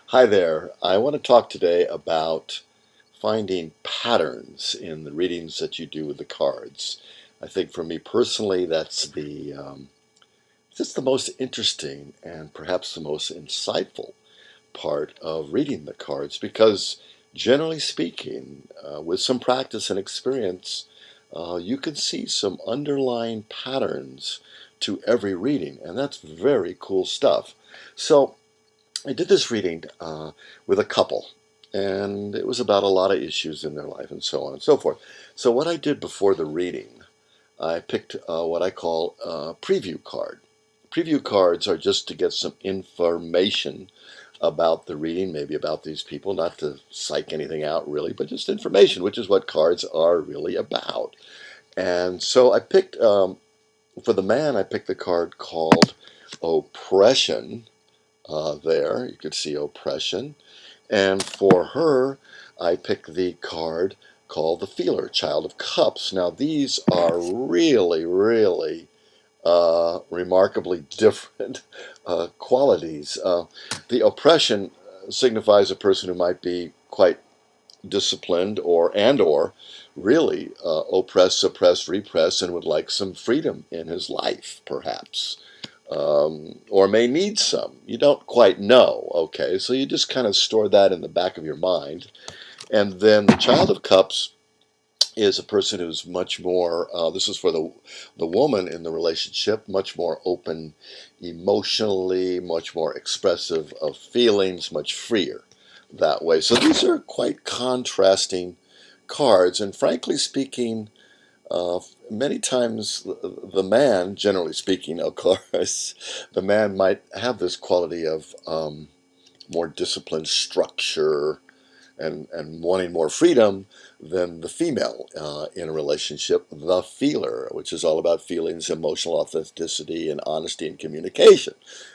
Hi there. I want to talk today about finding patterns in the readings that you do with the cards. I think for me personally, that's just the most interesting and perhaps the most insightful part of reading the cards because, generally speaking, with some practice and experience, you can see some underlying patterns to every reading, and that's very cool stuff. So, I did this reading with a couple, and it was about a lot of issues in their life and so on and so forth. So what I did before the reading, I picked what I call a preview card. Preview cards are just to get some information about the reading, maybe about these people, not to psych anything out really, but just information, which is what cards are really about. And so I picked, for the man, I picked the card called Oppression there. You could see oppression. And for her, I picked the card called the Feeler, Child of Cups. Now, these are really remarkably different qualities. The oppression signifies a person who might be quite disciplined or really oppress, suppress, repress, and would like some freedom in his life, perhaps or may need some. You don't quite know, okay? So you just kind of store that in the back of your mind. And then the Child of Cups is a person who's much more, this is for the woman in the relationship, much more open emotionally, much more expressive of feelings, much freer that way. So these are quite contrasting cards, and frankly speaking, many times the man, generally speaking, of course, the man might have this quality of more disciplined structure and wanting more freedom than the female in a relationship, the feeler, which is all about feelings, emotional authenticity, and honesty and communication,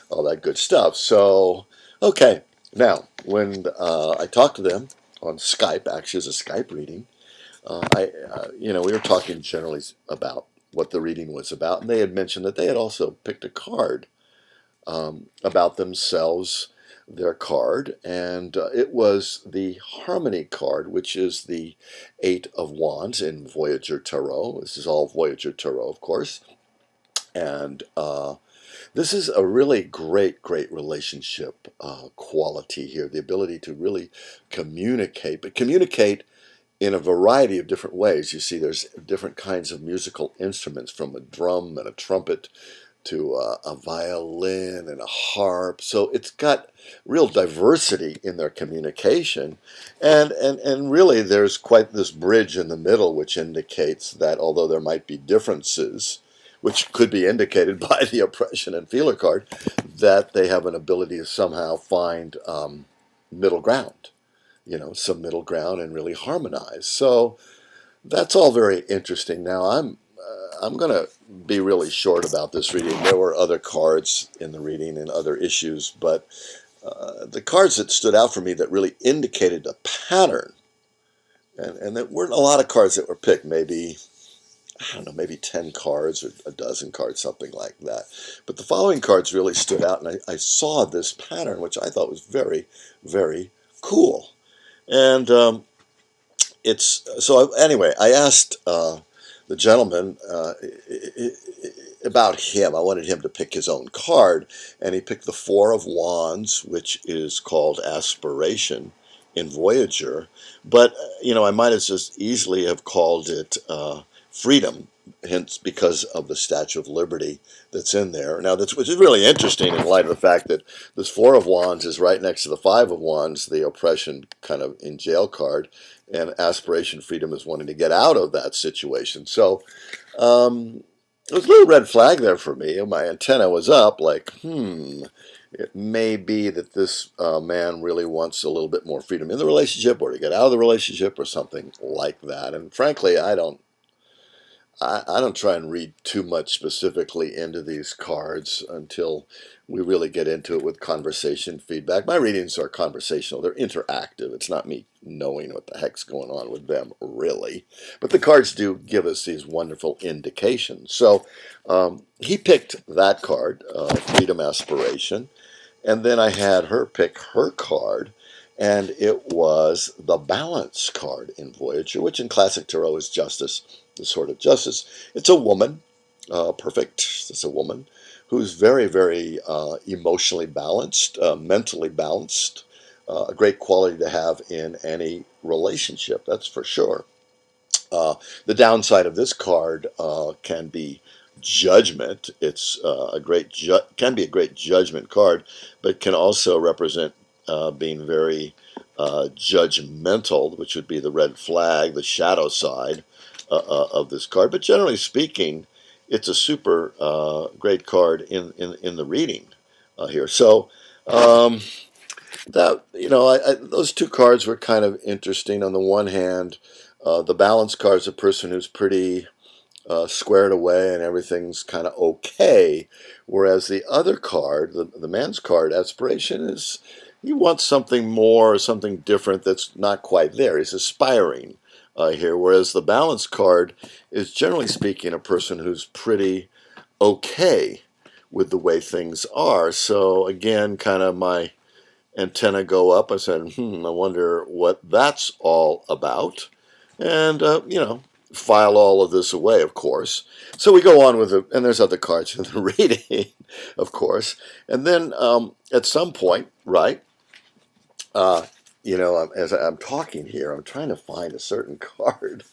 all that good stuff. So, okay, now when I talked to them on Skype, actually, as a Skype reading, we were talking generally about what the reading was about, and they had mentioned that they had also picked a card about themselves, their card, and it was the Harmony card, which is the Eight of Wands in Voyager Tarot. This is all Voyager Tarot, of course, and this is a really great relationship quality here, the ability to really communicate, but communicate in a variety of different ways. You see, there's different kinds of musical instruments, from a drum and a trumpet to a violin and a harp. So it's got real diversity in their communication. And really, there's quite this bridge in the middle, which indicates that although there might be differences, which could be indicated by the oppression and feeler card, that they have an ability to somehow find middle ground, some middle ground and really harmonize. So that's all very interesting. Now I'm going to be really short about this reading. There were other cards in the reading and other issues, but the cards that stood out for me that really indicated a pattern, and there weren't a lot of cards that were picked, maybe, I don't know, maybe 10 cards or a dozen cards, something like that. But the following cards really stood out, and I saw this pattern, which I thought was very cool. And anyway, I asked the gentleman about him. I wanted him to pick his own card, and he picked the Four of Wands, which is called Aspiration in Voyager. But I might have just easily have called it Freedom, hence because of the Statue of Liberty that's in there. Now, which is really interesting in light of the fact that this Four of Wands is right next to the Five of Wands, the oppression kind of in jail card, and aspiration, freedom, is wanting to get out of that situation. So there was a little red flag there for me. My antenna was up, like, it may be that this man really wants a little bit more freedom in the relationship, or to get out of the relationship, or something like that. And frankly, I don't try and read too much specifically into these cards until we really get into it with conversation feedback. My readings are conversational. They're interactive. It's not me knowing what the heck's going on with them, really. But the cards do give us these wonderful indications. So he picked that card, Freedom Aspiration. And then I had her pick her card, and it was the balance card in Voyager, which in classic tarot is justice, the sword of justice. It's a woman, perfect. It's a woman who's very, very emotionally balanced, mentally balanced, a great quality to have in any relationship, that's for sure. Uh, the downside of this card can be judgment. It's can be a great judgment card, but can also represent being very judgmental, which would be the red flag, the shadow side of this card. But generally speaking, it's a super great card in the reading here. So. That those two cards were kind of interesting. On the one hand, the balance card is a person who's pretty squared away and everything's kind of okay, whereas the other card, the man's card, aspiration, is he wants something more, something different that's not quite there. He's aspiring here, whereas the balance card is generally speaking a person who's pretty okay with the way things are. So again, kind of my antenna go up. I said, I wonder what that's all about. And, file all of this away, of course. So we go on with it, and there's other cards in the reading, of course. And then at some point, right, uh, as I'm talking here, I'm trying to find a certain card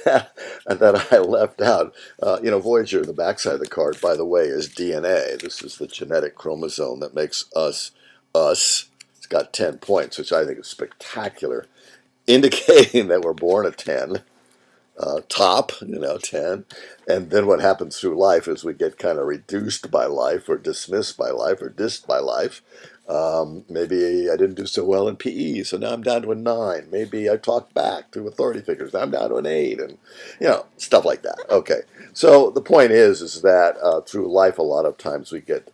that I left out. Voyager, the backside of the card, by the way, is DNA. This is the genetic chromosome that makes us us. It's got 10 points, which I think is spectacular, indicating that we're born at 10. Top, 10. And then what happens through life is we get kind of reduced by life or dismissed by life or dissed by life. Maybe I didn't do so well in PE, so now I'm down to a 9. Maybe I talked back to authority figures, now I'm down to an 8, and, stuff like that. Okay, so the point is that through life a lot of times we get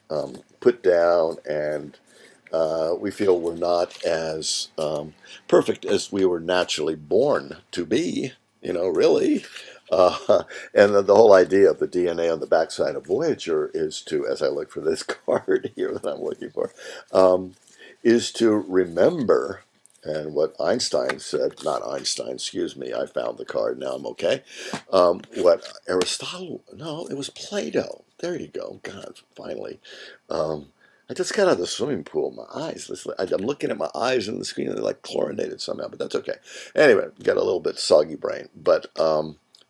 put down and we feel we're not as perfect as we were naturally born to be, really. And the whole idea of the DNA on the backside of Voyager is to, as I look for this card here that I'm looking for, is to remember, and what Einstein said, not Einstein, excuse me, I found the card, now I'm okay. What Aristotle, no, it was Plato. There you go, God, finally. I just got out of the swimming pool. My eyes, I'm looking at my eyes in the screen, and they're like chlorinated somehow, but that's okay. Anyway, got a little bit soggy brain. But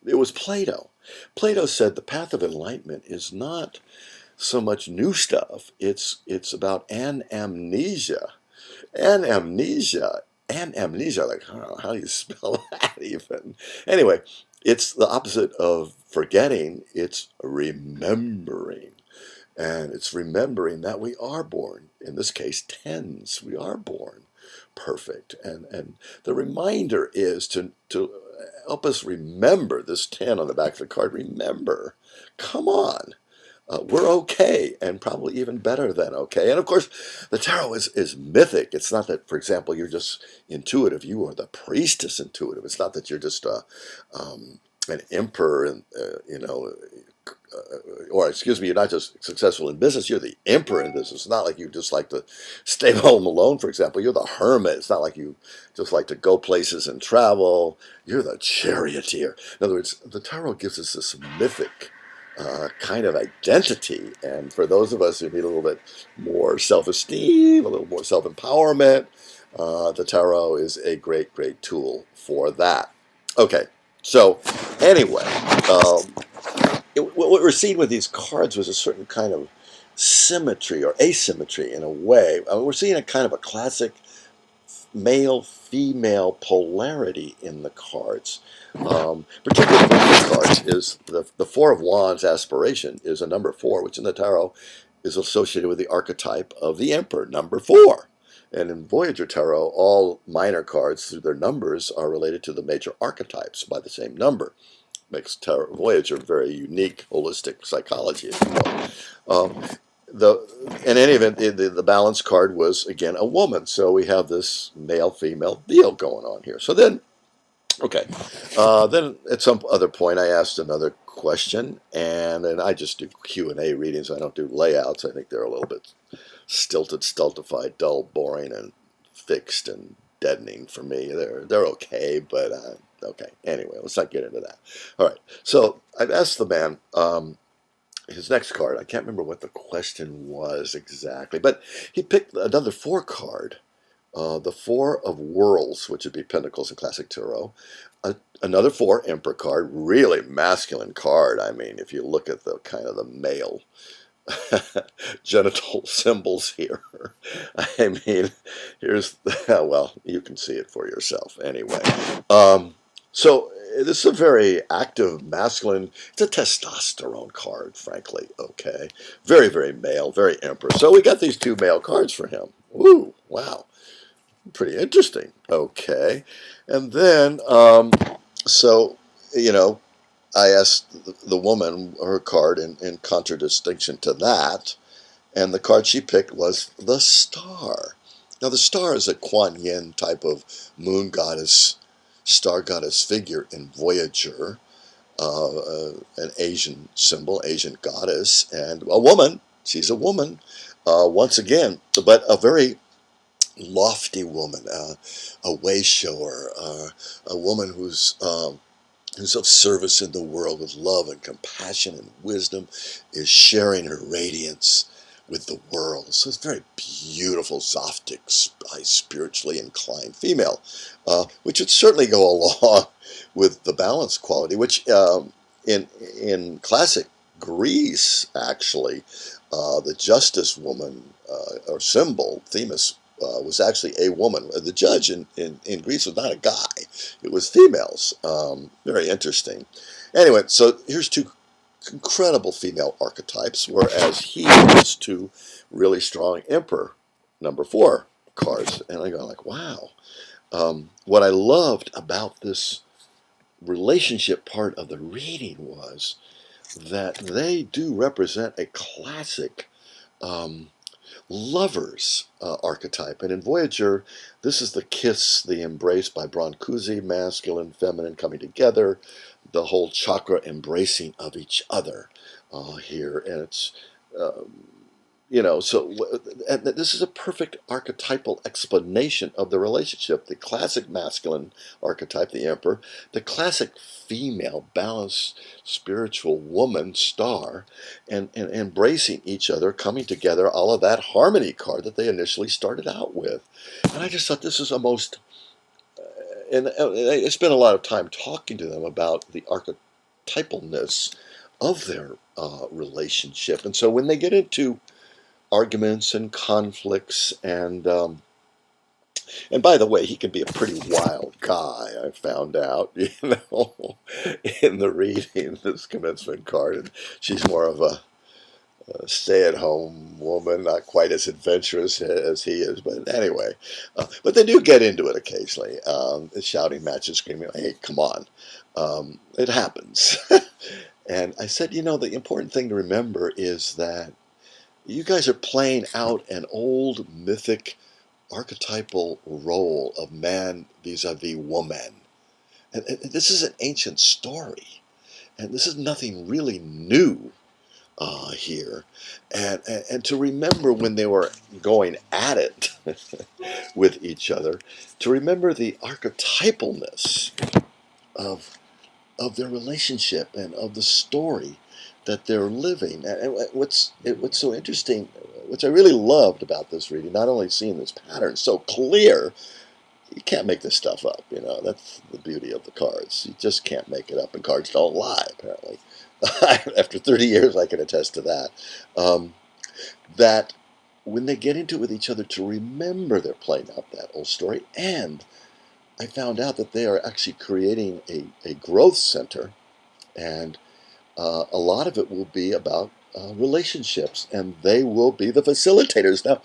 it was Plato. Plato said the path of enlightenment is not so much new stuff. It's about anamnesia. Anamnesia. Anamnesia, like, how do you spell that even? Anyway, it's the opposite of forgetting. It's remembering. And it's remembering that we are born, in this case, tens. We are born perfect. And the reminder is to help us remember this 10 on the back of the card. Remember, come on. We're okay, and probably even better than okay. And of course, the tarot is mythic. It's not that, for example, you're just intuitive. You are the priestess intuitive. It's not that you're just an emperor, and or excuse me, you're not just successful in business, you're the emperor in business. It's not like you just like to stay home alone, for example. You're the hermit. It's not like you just like to go places and travel. You're the charioteer. In other words, the tarot gives us this mythic kind of identity. And for those of us who need a little bit more self-esteem, a little more self-empowerment, the tarot is a great, great tool for that. Okay, so anyway, what we're seeing with these cards was a certain kind of symmetry or asymmetry in a way. I mean, we're seeing a kind of a classic male-female polarity in the cards. Particularly one of the cards is the Four of Wands aspiration is a number 4, which in the tarot is associated with the archetype of the Emperor, number 4. And in Voyager Tarot, all minor cards through their numbers are related to the major archetypes by the same number. Makes Voyager very unique, holistic psychology, if you will. In any event, the balance card was, again, a woman. So we have this male-female deal going on here. So then, okay, then at some other point I asked another question, and I just do Q&A readings. I don't do layouts. I think they're a little bit stilted, stultified, dull, boring, and fixed and deadening for me. They're okay, but okay. Anyway, let's not get into that. All right. So I've asked the man his next card. I can't remember what the question was exactly, but he picked another 4 card. The 4 of Worlds, which would be Pentacles in Classic Tarot. Another 4 Emperor card, really masculine card. I mean, if you look at the kind of the male genital symbols here. I mean, here's, well, you can see it for yourself anyway. So this is a very active, masculine, it's a testosterone card, frankly, okay? Very, very male, very emperor. So we got these 2 male cards for him. Ooh, wow. Pretty interesting. Okay. And then, so, you know, I asked the woman her card in contradistinction to that, and the card she picked was the Star. Now, the Star is a Kuan Yin type of moon goddess, star goddess figure in Voyager, an Asian symbol, Asian goddess, and a woman. She's a woman, once again, but a very lofty woman, a way shower, a woman who's of service in the world with love and compassion and wisdom, is sharing her radiance with the world. So it's a very beautiful, Zoftic, spiritually inclined female, which would certainly go along with the balance quality, which in classic Greece, actually, the justice woman or symbol, Themis, was actually a woman. The judge in Greece was not a guy. It was females. Very interesting. Anyway, so here's 2 incredible female archetypes, whereas he has 2 really strong Emperor number 4 cards. And I go like, wow. What I loved about this relationship part of the reading was that they do represent a classic lovers archetype. And in Voyager, this is the kiss, the embrace by Brancusi, masculine, feminine coming together, the whole chakra embracing of each other here. And it's, so and this is a perfect archetypal explanation of the relationship. The classic masculine archetype, the Emperor, the classic female, balanced, spiritual woman, Star, and embracing each other, coming together, all of that harmony card that they initially started out with. And I just thought this is a most, and I spent a lot of time talking to them about the archetypalness of their relationship. And so when they get into arguments and conflicts, and by the way, he can be a pretty wild guy, I found out, in the reading this commencement card. And she's more of a stay-at-home woman, not quite as adventurous as he is, but anyway. But they do get into it occasionally, shouting matches, screaming, hey, come on. It happens. And I said, the important thing to remember is that you guys are playing out an old mythic archetypal role of man vis-a-vis woman. And this is an ancient story. And this is nothing really new here. And to remember when they were going at it with each other, to remember the archetypalness of their relationship and of the story that they're living. And what's so interesting, which I really loved about this reading, not only seeing this pattern so clear, you can't make this stuff up, that's the beauty of the cards. You just can't make it up, and cards don't lie, apparently. After 30 years, I can attest to that. That when they get into it with each other, to remember they're playing out that old story. And I found out that they are actually creating a growth center, and a lot of it will be about relationships, and they will be the facilitators. Now,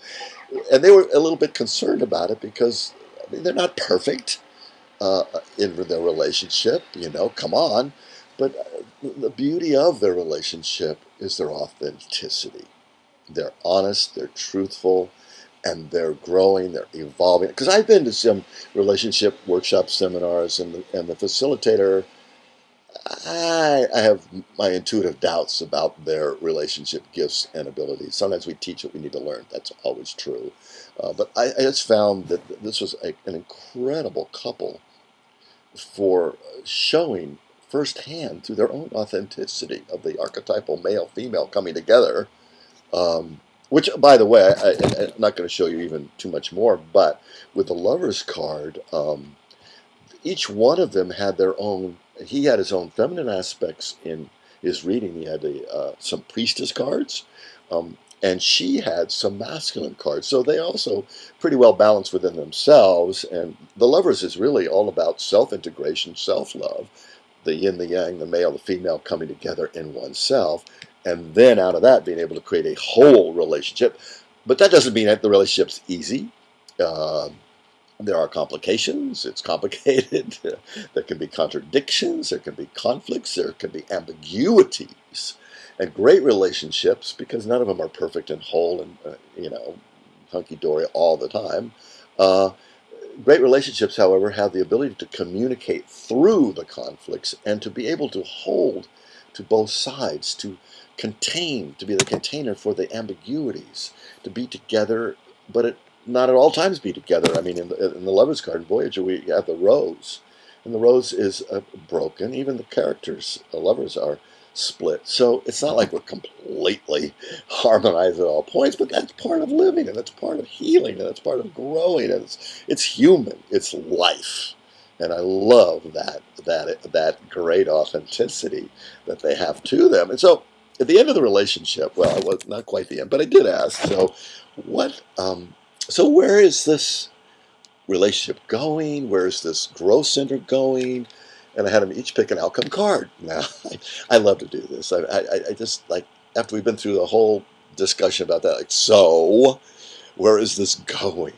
and they were a little bit concerned about it because, they're not perfect in their relationship, come on. But the beauty of their relationship is their authenticity. They're honest, they're truthful, and they're growing, they're evolving. Because I've been to some relationship workshop seminars, and the facilitator, I have my intuitive doubts about their relationship gifts and abilities. Sometimes we teach what we need to learn. That's always true. But I just found that this was an incredible couple for showing firsthand through their own authenticity of the archetypal male-female coming together. Which, by the way, I'm not going to show you even too much more, but with the Lover's card, each one of them had their own. He had his own feminine aspects in his reading. He had some priestess cards, and she had some masculine cards. So they also pretty well balanced within themselves. And the Lovers is really all about self-integration, self-love, the yin, the yang, the male, the female coming together in oneself, and then out of that being able to create a whole relationship. But that doesn't mean that the relationship's easy. Uh, there are complications. It's complicated. There can be contradictions. There can be conflicts. There can be ambiguities. And great relationships, because none of them are perfect and whole and, hunky-dory all the time. Uh, Great relationships, however, have the ability to communicate through the conflicts and to be able to hold to both sides, to contain, to be the container for the ambiguities, to be together, but not at all times be together. I mean, in the Lover's card in Voyager, we have the rose, and the rose is broken. Even the characters, the lovers, are split. So it's not like we're completely harmonized at all points, but that's part of living, and that's part of healing, and that's part of growing, and it's human, it's life. And I love that great authenticity that they have to them. And so at the end of the relationship, well, it was not quite the end, but I did ask, so what so where is this relationship going? Where is this growth center going? And I had them each pick an outcome card. Now, I love to do this. I just like, after we've been through the whole discussion about that, like, so where is this going?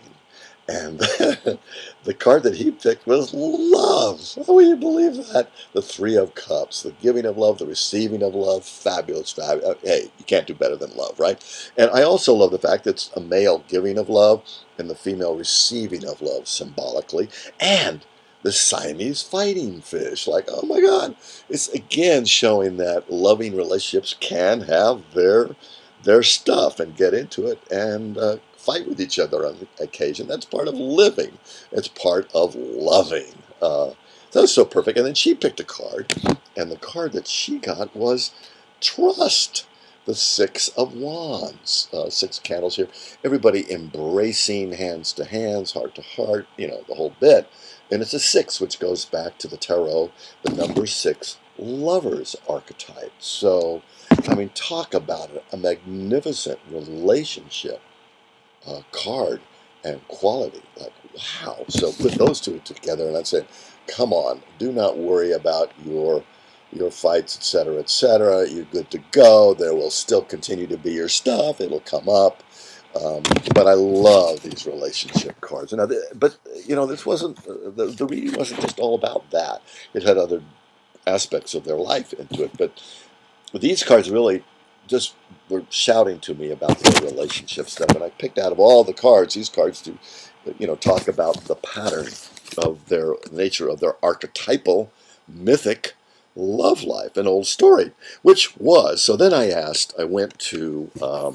And the card that he picked was love. How will you believe that? The Three of Cups, the giving of love, the receiving of love, fabulous, fabulous. Hey, you can't do better than love, right? And I also love the fact that it's a male giving of love and the female receiving of love symbolically. And the Siamese fighting fish. Like, oh my God. It's again showing that loving relationships can have their stuff and get into it and fight with each other on occasion. That's part of living. It's part of loving. That was so perfect. And then she picked a card, and the card that she got was trust. The Six of Wands, six candles here. Everybody embracing, hands to hands, heart to heart, the whole bit. And it's a six, which goes back to the tarot, the number six lovers archetype. So, I mean, talk about it, a magnificent relationship card and quality. Like, wow. So put those two together, and I said, come on, do not worry about your fights, etc., etc. You're good to go. There will still continue to be your stuff. It'll come up. But I love these relationship cards. Now, but this wasn't the reading wasn't just all about that. It had other aspects of their life into it. But these cards really just were shouting to me about their relationship stuff. And I picked out of all the cards, these cards to, talk about the pattern of their nature, of their archetypal, mythic love life, an old story, which was. So then I went to, well,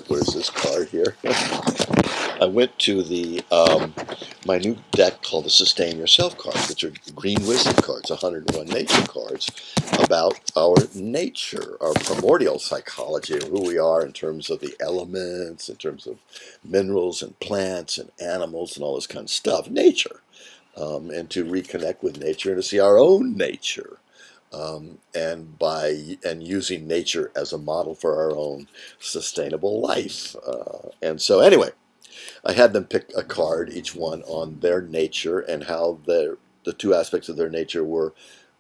where's this card here? I went to the my new deck called the Sustain Yourself cards, which are green wisdom cards, 101 nature cards about our nature, our primordial psychology, of who we are in terms of the elements, in terms of minerals and plants and animals and all this kind of stuff, nature, and to reconnect with nature and to see our own nature. And using nature as a model for our own sustainable life. And so anyway, I had them pick a card, each one, on their nature and how the two aspects of their nature were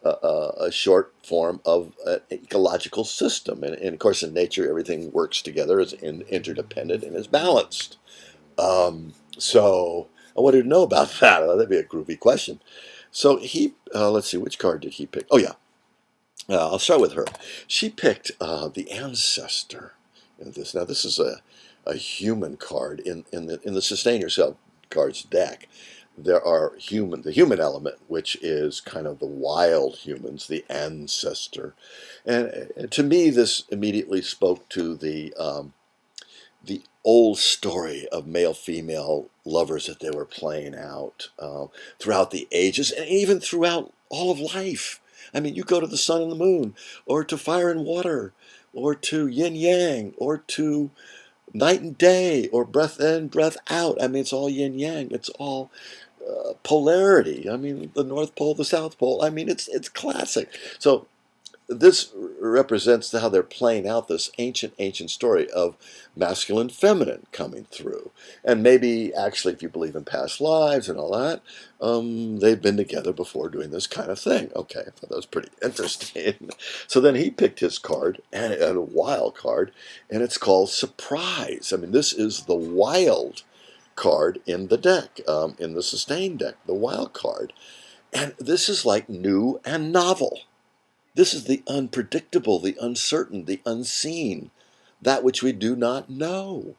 a short form of an ecological system. And of course, in nature, everything works together, is interdependent, and is balanced. So I wanted to know about that. That'd be a groovy question. So let's see, which card did he pick? Oh, yeah. I'll start with her. She picked the ancestor. Now, this is a human card in the Sustain Yourself cards deck. there are the human element, which is kind of the wild humans, the ancestor. And to me, this immediately spoke to the old story of male-female lovers that they were playing out throughout the ages and even throughout all of life. I mean, you go to the sun and the moon, or to fire and water, or to yin yang, or to night and day, or breath in, breath out. I mean, it's all yin yang. It's all polarity. I mean, the North Pole, the South Pole. I mean, it's classic. So this represents how they're playing out this ancient story of masculine feminine coming through. And maybe actually, if you believe in past lives and all that, they've been together before doing this kind of thing. Okay, I thought that was pretty interesting. So then he picked his card, and a wild card, and it's called Surprise. I mean, this is the wild card in the deck, in the sustain deck, the wild card. And this is like new and novel. This is the unpredictable, the uncertain, the unseen, that which we do not know.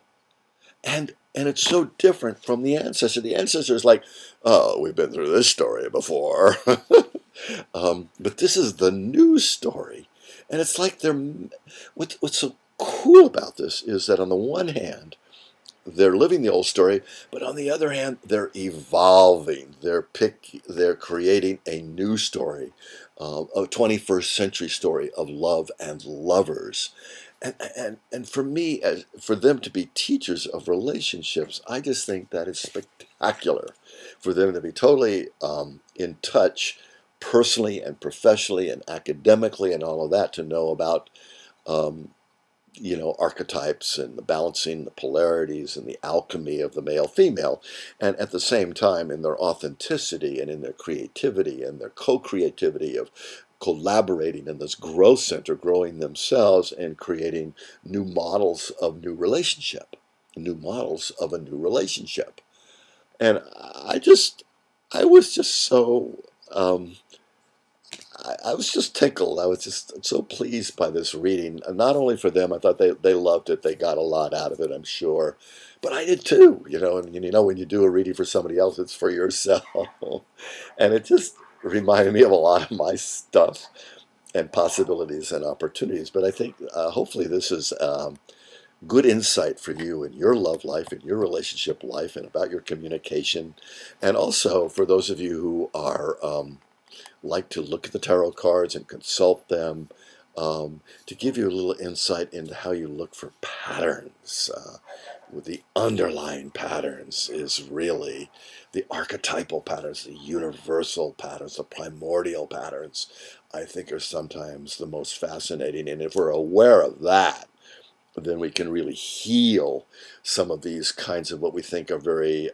And it's so different from the ancestor. The ancestor is like, oh, we've been through this story before. But this is the new story. And it's like what's so cool about this is that on the one hand, they're living the old story, but on the other hand, they're evolving. They're creating a new story, a 21st century story of love and lovers. And for me, for them to be teachers of relationships, I just think that is spectacular. For them to be totally in touch personally and professionally and academically and all of that, to know about um, archetypes and the balancing, the polarities, and the alchemy of the male female, and at the same time, in their authenticity and in their creativity and their co creativity of collaborating in this growth center, growing themselves and creating new models of new relationship, new models of a new relationship. And I was just so. I was just tickled. I was just so pleased by this reading. And not only for them, I thought they loved it. They got a lot out of it, I'm sure. But I did too, And when you do a reading for somebody else, it's for yourself. And it just reminded me of a lot of my stuff and possibilities and opportunities. But I think hopefully this is good insight for you in your love life, in your relationship life, and about your communication. And also for those of you who are like to look at the tarot cards and consult them, to give you a little insight into how you look for patterns. With the underlying patterns is really the archetypal patterns, the universal patterns, the primordial patterns, I think are sometimes the most fascinating. And if we're aware of that, then we can really heal some of these kinds of what we think are very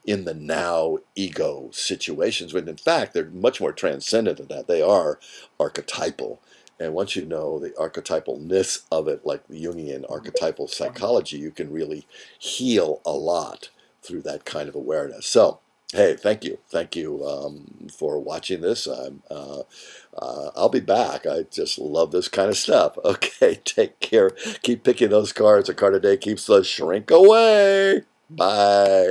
in the now ego situations, when in fact they're much more transcendent than that. They are archetypal. And once you know the archetypalness of it, like the Jungian archetypal psychology, you can really heal a lot through that kind of awareness. So, hey, thank you. Thank you for watching this. I'll be back. I just love this kind of stuff. Okay, take care. Keep picking those cards. A card a day keeps the shrink away. Bye.